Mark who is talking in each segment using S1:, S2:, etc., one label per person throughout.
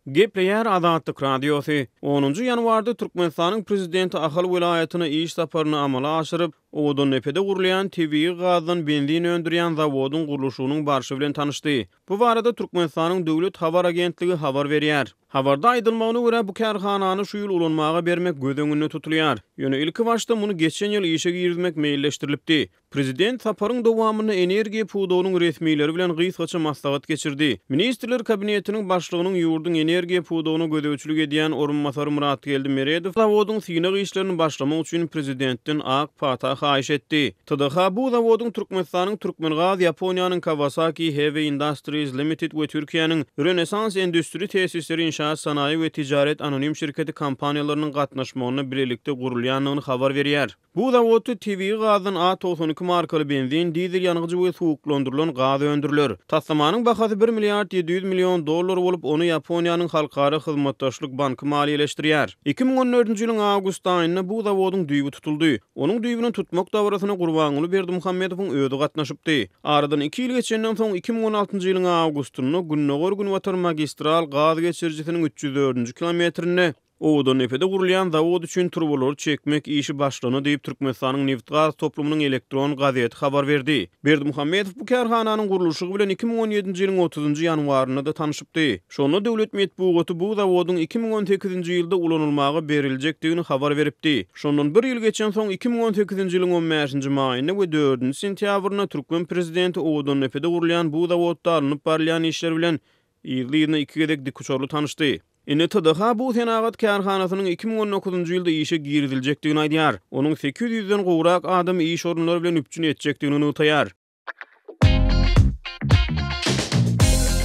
S1: Gepleyer Azatlyk Radiosu 10-njy ýanwarda Türkmenistanyň prezidenti Ahal vilayatyna iş saparyny amala aşyryp, Oğudun nepede gurulayan TV gazdan benzin öndürýän zawodun guruluşynyň barşy bilen tanışdy. Bu barada Türkmenistanyň döwlet habar agentligi habar berýär. Habarda aýdylmagyna görä bu kärhanany şu ýyl ulanmaga bermek göz öňünde tutulýar. Ýöne ilki başda muny geçen ýyl işe girmek meýilleşdirilipdi. Prezident saparyň dowamyny energiýa puwdugynyň resmiýleri bilen gysgaça maslahat geçirdi. Ministrler kabinetiniň başlygynyň ýurdun energiýa puwdugyna gödäwçilik edýän orunmasary Murat Geldimeredow zawodun synagy işlerini başlamak üçin prezidentden ak pata haýyş etdi. TDH bu zawodun Türkmenistanyň Türkmengaz, Ýaponiýanyň Kawasaki Heavy Industries Limited we Türkiýanyň Renesans Endüstri Tesisleri İnşaat Sanayi ve Ticaret Anonim Şirketi kampaniýalarynyň gatnaşmagyna birlikde gurulýanlygyny habar berýär. Bu zawodda TV gazdan A92 markaly benzin, dizel ýanygyjy we suwuklandyrylan gaz öndüriler. Taslamanyň bahasy 1 milliard 700 milyon dollar bolup, onu Ýaponiýanyň Halkara Hyzmatdaşlyk Banky maliýeleşdirýär. 2014-nji ýylyň awgust aýynda bu zawodun düýbi tutuldy. Onuň düýbini tutmak dawrasyna Gurbanuly Berdimuhammedowyň özi gatnaşypdy. Aradan 2 ýyl geçenden soň 2016-njy ýylyň awgustyny Günnogor Günwatar magistral gaz geçirjisiniň 304-nji kilometrini Oğudun nepede gurulayan zawod üçin turbolar çekmek işi başlany diýip Türkmenistanyň neft gaz toplumynyň elektron gazeti habar berdi. Berdimuhammedow bu kärhananyň guruluşy bilen 2017-nji ýylyň 30-njy ýanwaryna da tanışypdy. Şonu döwlet medeniýeti bu zawodun 2018-nji ýylda ulanylmagy berilejekdigini habar beripdi. Şondan bir ýyl geçen soň 2018-nji ýylyň 15-nji maýyna we 4-nji sentýabryna Türkmen prezidenti Oğudun nepede gurulayan bu zawodda alınıp barlayan işler bilen ýylyna 2 gedek dikuçorlu tanışdy. TDH bu senagat kärhanasynyň 2019-njy ýylda işe girdiljekdigini aýdýar. Onuň 800-den gowrak adam iş orunlary bilen üpçün etjekdigini unutaýar.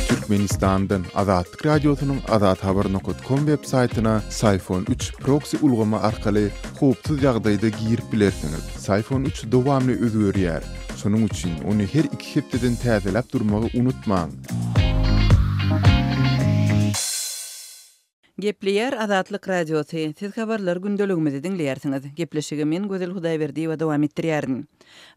S2: Türkmenistandan Azatlyk Radiosynyň azathabar.com web saýtyna Sayfon 3 proxy ulgama arkaly howpsuz ýagdaýda girip bilersiňiz. Sayfon 3 dowamly özgörýär. Şonuň üçin ony her 2 hepdeden täzelep durmagy unutmaň.
S3: Gepleyer Azatlyk Radiosu. Siz habarlar gündeligimizi dinleýärsiňiz. Gepleşigi men Gözel Hudaýberdi we dowam etdirýärin.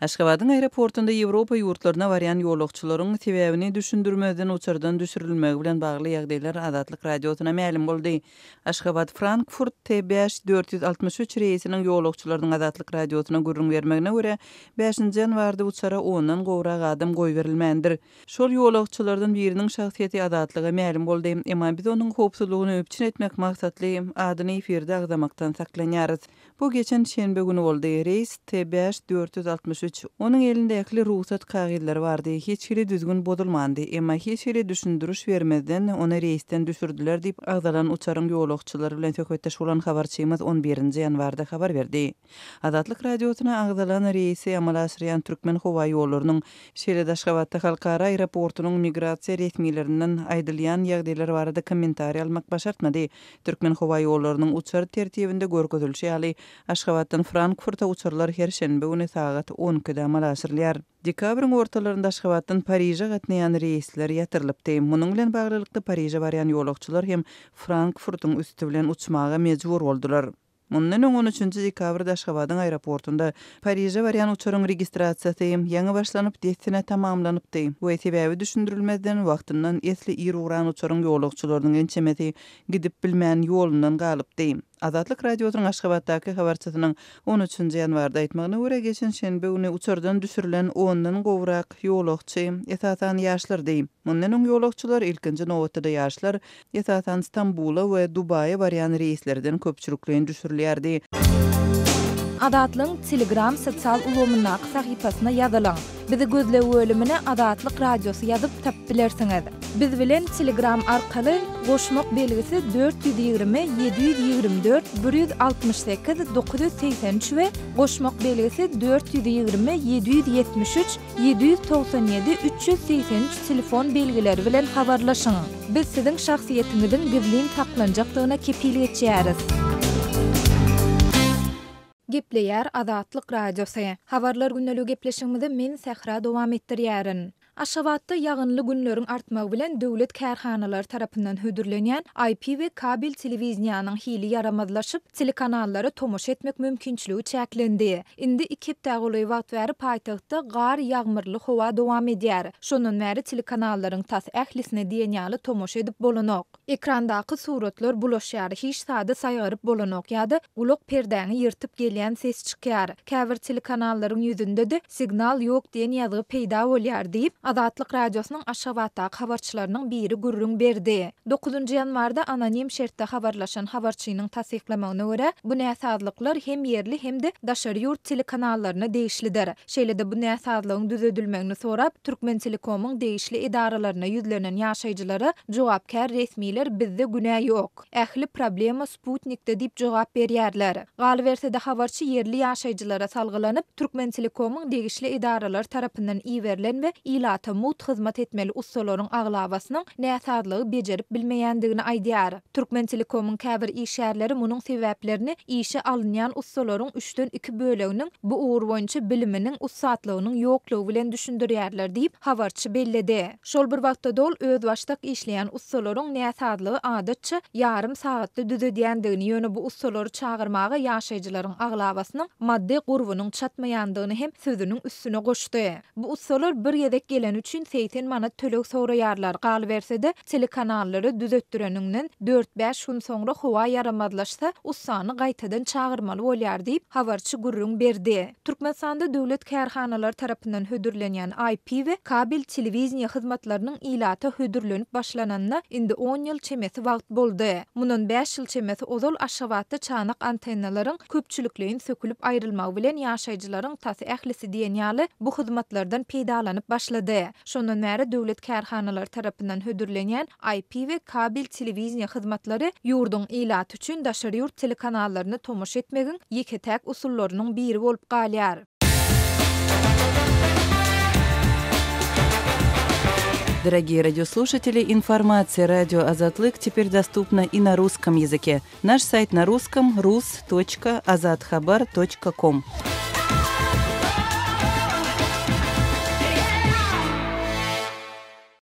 S3: Aşgabatyň aeroportunda Ýewropa ýurtlaryna barýan ýolagçylaryň sebäbini düşündirmeden uçardan düşürilmegi bilen bagly ýagdaýlar Azatlyk Radiosyna ma'lum boldy. Aşgabat Frankfurt T5463 reýsiniň ýolagçylaryň Azatlyk Radiosyna gurrun bermegine görä 5-nji ýanwarda uçara 10-dan gowrak adam goý berilmändir. Şol ýolagçylardan biriniň şahsiýeti Azatlyga ma'lum boldy. Emma biz onuň howpsuzlygyny öpçün etmek maksatly adyny efirde agdamaktan saklanýarys. Bu geçen şenbe günü boldy. Reýs T5463. Onuň elinde ýakly ruhsat kagylary bardy. Hiç biri düzgün bodulmandy. Emma hiç biri düşündürüş bermezden onu reýsten düşürdiler diýip agdalan uçaryň ýolagçylary bilen söhbetdeş bolan habarçymyz 11-nji ýanwarda habar berdi. Azatlyk Radiosyna agdalan reýsi amal aşyrýan Türkmen howa ýollarynyň Şeýle Aşgabatda halkara aeroportunyň migrasiýa resmiýetlerinden aýdylýan ýagdaýlar barada kommentariýa almak başartmady. Türkmen howa ýollarynyň uçar tertibinde görkezilýär ýaly Aşgabatdan Frankfurta uçarlar her şenbe güni saat 10-da amal aşyrylýar. Dekabrın ortalarında Aşgabatdan Paryja gatnaýan reýsler ýatyrylypdy. Munyň bilen baglylykda Paryja barýan ýolagçylar hem Frankfurtyň üstü bilen uçmaga mejbur boldular. Mundan 13-nji dekabrda Aşgabatyň aeroportunda Paryja barýan uçaryň registrasiýasy ýaňy başlanyp destine tamamlanypdy. Bu sebäbi düşündirilmezden wagtyndan esli ir uran uçaryň ýolagçylarynyň ençemesi gidip bilmän ýolundan galypdy. Azatlyk Radiosynyň Aşgabatdaky habarçysynyň 13-nji ýanwarda aýtmagyna görä geçen şenbe güni uçardan düşürilen 10-dan gowrak ýolagçy esasan ýaşlardy. Mundan öň ýolagçylar ilkinji nowatda ýaşlar esasan Stambula we Dubaýa barýan reýslerden köpçüliklen düşürilýärdi.
S4: Azatlyň Telegram sosial ulgamyna sahypasyna ýazylaň. Bizi gözlegi bölümine Azatlyk Radiosu ýazyp tap bilersiňiz. Biz bilen Telegram arkaly goşmak belgisi 420 724 168 983 we goşmak belgisi 420 773 797 383 telefon belgileri bilen habarlaşyň. Biz siziň şahsiýetiňizin gizlin taklanjakdygyna kepillik etýäris. Gepleyer Azatlyk Radiosu. Habarlar günneligi gepleşigimizde men Sahra dowam etdirýärin. Aşgabatda ýagynly günleriň artmagy bilen döwlet kärhanalary tarapyndan hödürlenýän IP we kabel telewizionyanyň hili yaramazlaşyp, telekanallary tomoş etmek mümkinçiligi çäklendi. Indi 2 hepde goly wagt bäri paýtagtda gar ýagmyrly howa dowam edýär. Şondan bäri telekanallaryň tas ählisine diýenýaly tomoş edip bolanok. Ekrandaky suratlar bulaşýar, hiç sada saýaryp bolanok ýa-da ulak perdäni ýyrtyp gelýän ses çykýar. Käbir telekanallaryň ýüzünde de signal ýok diýen ýazygy peýda bolýar diýip Adatlyk radiosynyň Aşgabatdaky habarçylarynyň biri gürrüň berdi. 9 ýanwarda anonim şertde habarlaşan habarçynyň tasdiklamagyna görä, bu näsadlyklar hem ýerli hem de daşary ýurt telekanallaryna degişlidir. Şeýle-de bu näsadlygyň düzeltilmegini sorap, Türkmen Telekomyň degişli idaralaryna ýüzlenen ýaşaýjylara jogapkär resmiler bizde günä ýok. Ähli problema Sputnikde diýip jogap berýärler. Galy bersede habarçy ýerli ýaşaýjylara salgylanyp, Türkmen Telekomyň degişli idaralar tarapyndan iýerilen we ilata mut hyzmat etmeli ustalaryň aglabasynyň näsadlygy bejerip bilmeýändigini aýdýar. Türkmen Telekomyň käbir işgärleri munyň sebäplerini işe alynýan ustalaryň 3-den 2 böleginiň bu ugur boýunça biliminiň ussatlygynyň ýoklugy bilen düşündirýärler diýip habarçy belledi. Şol bir wagtda dol öz başdak işleýän ustalaryň näsadlygy adatça ýarym sagatda düzedýändigini ýöne bu ustalary çağırmagy ýaşaýjylaryň aglabasynyň maddi gurbunyň çatmaýandygyny hem sözüniň üstüne goşdy. Bu ustalar bir ýedek gelen üçin 80 manat tölek soraýarlar. Galy bersede telekanallary düzetdireninden 4-5 gün soňra howa yaramazlaşsa ustany gaýtadan çağırmaly bolýar diýip habarçy gürrüň berdi. Türkmenistanda döwlet kärhanalary tarapyndan hödürlenýän IP we kabel telewizioniýa hyzmatlarynyň ilata hödürlenip başlananyna indi 10 ýyl çemesi wagt boldy. Mundan 5 ýyl çemesi ozal Aşgabatda çanak antennalaryň köpçülikleýin sökülip aýrylmagy bilen ýaşaýjylaryň tasy ählisi diýen ýaly bu hyzmatlardan peýdalanyp başlady. Şondan bäri döwlet kärhanalary tarapyndan hödürlenýän IP we kabel telewizioniýa hyzmatlary ýurdun ilaty üçin daşary ýurt telekanallaryny tomoş etmegiň ýeketäk usullarynyň biri bolup galýar.
S3: Дорогие радиослушатели, информация «Радио Азатлык» теперь доступна и на русском языке. Наш сайт на русском – rus.azatkhabar.com.